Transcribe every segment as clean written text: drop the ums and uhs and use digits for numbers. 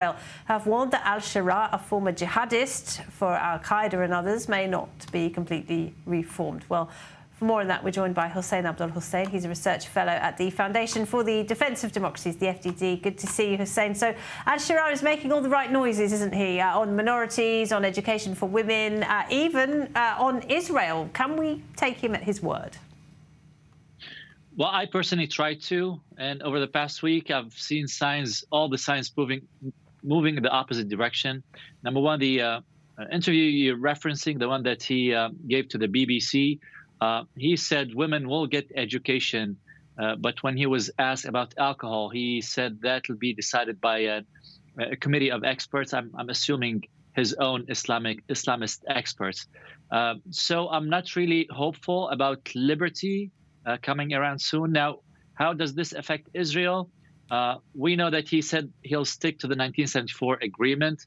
have warned that Al-Sharaa, a former jihadist for Al-Qaeda and others, may not be completely reformed. Well, for more on that, we're joined by Hussain Abdul-Hussain. He's a research fellow at the Foundation for the Defence of Democracies, the FDD. Good to see you, Hussain. So Al-Sharaa is making all the right noises, isn't he, on minorities, on education for women, even on Israel. Can we take him at his word? Well, I personally tried to, and over the past week, I've seen signs, all the signs moving in the opposite direction. Number one, the interview you're referencing, the one that he gave to the BBC, he said women will get education, but when he was asked about alcohol, he said that will be decided by a committee of experts. I'm assuming his own Islamist experts. So I'm not really hopeful about liberty coming around soon. Now, how does this affect Israel? We know that he said he'll stick to the 1974 agreement.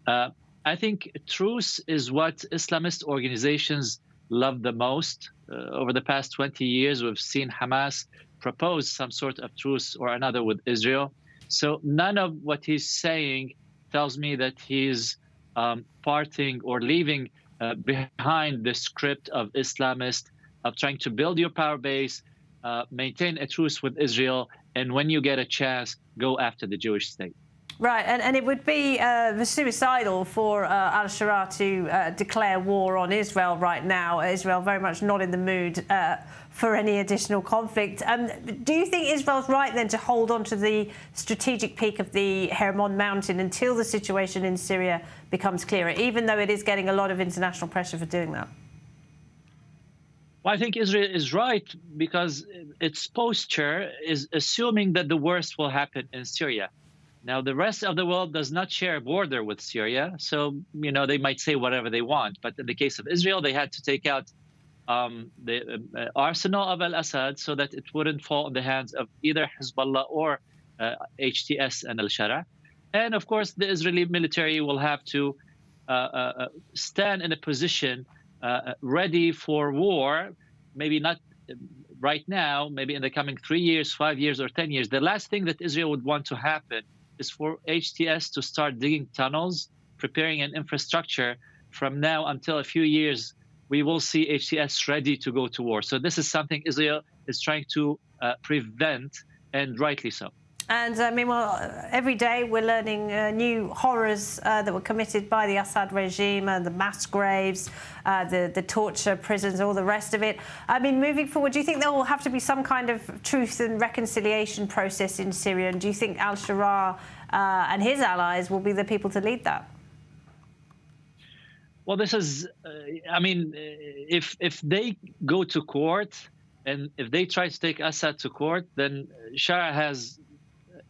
I think truce is what Islamist organizations love the most. Over the past 20 years, we've seen Hamas propose some sort of truce or another with Israel. So none of what he's saying tells me that he's parting or leaving behind the script of Islamist, of trying to build your power base, maintain a truce with Israel, and when you get a chance, go after the Jewish state. Right, and it would be suicidal for Al-Sharaa to declare war on Israel right now. Israel very much not in the mood for any additional conflict. Do you think Israel's right then to hold on to the strategic peak of the Hermon mountain until the situation in Syria becomes clearer, even though it is getting a lot of international pressure for doing that? Well, I think Israel is right because its posture is assuming that the worst will happen in Syria. Now, the rest of the world does not share a border with Syria, so, they might say whatever they want. But in the case of Israel, they had to take out the arsenal of al-Assad so that it wouldn't fall in the hands of either Hezbollah or HTS and Al-Sharaa. And, of course, the Israeli military will have to stand in a position ready for war, maybe not right now, maybe in the coming 3 years, 5 years, or 10 years. The last thing that Israel would want to happen is for HTS to start digging tunnels, preparing an infrastructure. From now until a few years, we will see HTS ready to go to war. So this is something Israel is trying to prevent, and rightly so. And meanwhile, every day we're learning new horrors that were committed by the Assad regime, the mass graves, the torture prisons, all the rest of it. I mean, moving forward, do you think there will have to be some kind of truth and reconciliation process in Syria? And do you think Al-Sharaa and his allies will be the people to lead that? Well, this is, if they go to court and if they try to take Assad to court, then Sharaa has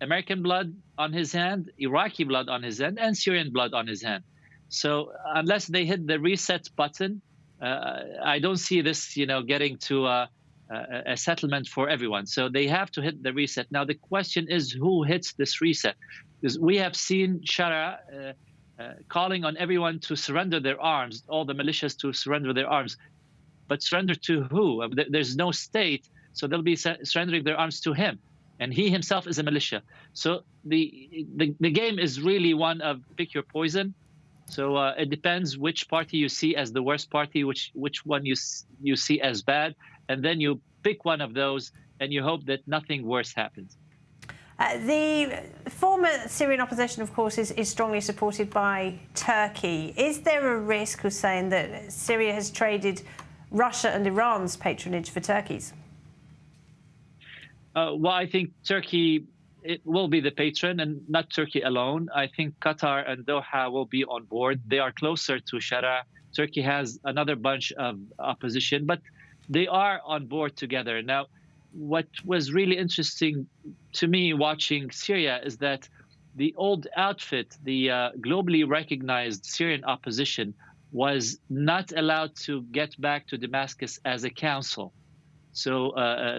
American blood on his hand, Iraqi blood on his hand, and Syrian blood on his hand. So unless they hit the reset button, I don't see this, getting to a settlement for everyone. So they have to hit the reset. Now, the question is who hits this reset? Because we have seen Sharaa calling on everyone to surrender their arms, all the militias to surrender their arms. But surrender to who? There's no state, so they'll be surrendering their arms to him. And he himself is a militia. So the game is really one of pick your poison. So it depends which party you see as the worst party, which one you see as bad. And then you pick one of those and you hope that nothing worse happens. The former Syrian opposition, of course, is strongly supported by Turkey. Is there a risk, Hussain, that Syria has traded Russia and Iran's patronage for Turkey's? Well, I think Turkey will be the patron, and not Turkey alone. I think Qatar and Doha will be on board. They are closer to Sharaa. Turkey has another bunch of opposition, but they are on board together. Now, what was really interesting to me watching Syria is that the old outfit, the globally recognized Syrian opposition, was not allowed to get back to Damascus as a council. So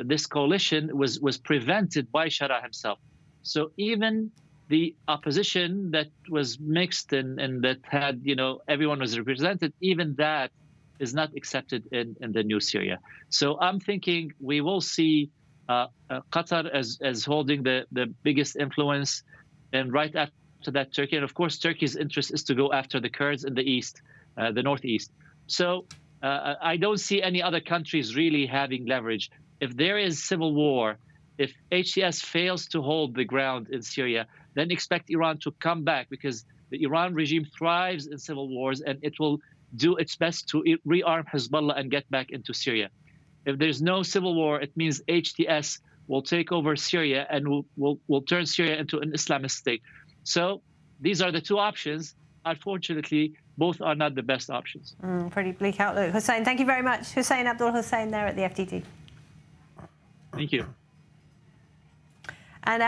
this coalition was prevented by Sharaa himself. So even the opposition that was mixed and that had, everyone was represented, even that is not accepted in the new Syria. So I'm thinking we will see Qatar as holding the biggest influence. And right after after that Turkey. And of course, Turkey's interest is to go after the Kurds in the east, the northeast. So I don't see any other countries really having leverage. If there is civil war, if HTS fails to hold the ground in Syria, then expect Iran to come back, because the Iran regime thrives in civil wars, and it will do its best to rearm Hezbollah and get back into Syria. If there's no civil war, it means HTS will take over Syria and will turn Syria into an Islamist state. So these are the two options. Unfortunately, both are not the best options. Pretty bleak outlook. Hussain, thank you very much. Hussain Abdul-Hussain there at the FTT. Thank you. And